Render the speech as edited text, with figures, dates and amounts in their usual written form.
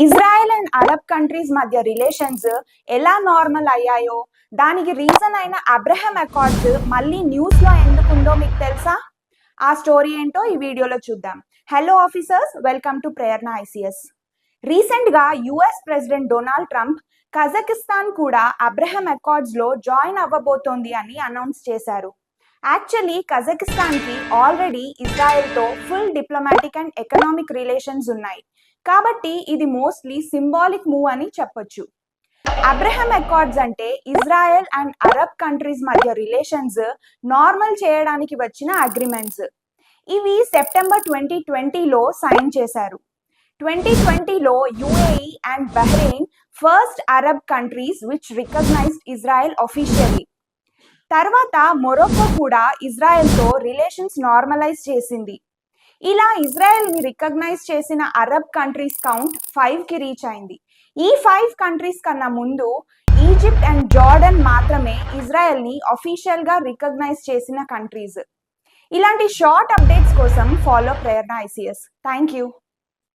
Israel and Arab countries మధ్య relations ఎలా normal అయ్యాయో దానికి రీజన్ అయిన అబ్రహం అకార్డ్స్ మళ్ళీ న్యూస్ లో ఎందుకుందో మీకు తెలుసా? ఆ స్టోరీ ఏంటో ఈ వీడియోలో చూద్దాం. Hello officers, welcome to Prerana ICS. Recent గా US president Donald Trump Kazakhstan కూడా అబ్రహం అకార్డ్స్ లో జాయిన్ అవ్వబోతోంది అని అనౌన్స్ చేశారు. యాక్చువల్లీ కజకిస్తాన్ కి ఆల్రెడీ ఇజ్రాయెల్ తో full diplomatic and economic relations ఉన్నాయి కాబట్టి ఇది మోస్ట్లీ సింబాలిక్ మూవ్ అని చెప్పొచ్చు. అబ్రహం అకార్డ్స్ అంటే ఇజ్రాయెల్ అండ్ అరబ్ కంట్రీస్ మధ్య రిలేషన్స్ నార్మల్ చేయడానికి వచ్చిన అగ్రిమెంట్స్. ఇవి సెప్టెంబర్ 2020లో సైన్ చేశారు. 2020లో UAE and Bahrain first Arab countries which recognised Israel officially. తర్వాత మొరొక్కో కూడా ఇజ్రాయెల్తో రిలేషన్స్ నార్మలైజ్ చేసింది. ఇలా ఇజ్రాయెల్ ని రికగ్నైజ్ చేసిన అరబ్ కంట్రీస్ కౌంట్ 5కి రీచ్ అయింది. ఈ 5 కంట్రీస్ కన్నా ముందు ఈజిప్ట్ అండ్ జార్డన్ మాత్రమే ఇజ్రాయెల్ ని అఫీషియల్ గా రికగ్నైజ్ చేసిన కంట్రీస్. ఇలాంటి షార్ట్ అప్డేట్స్ కోసం follow Prerana ICS. Thank you.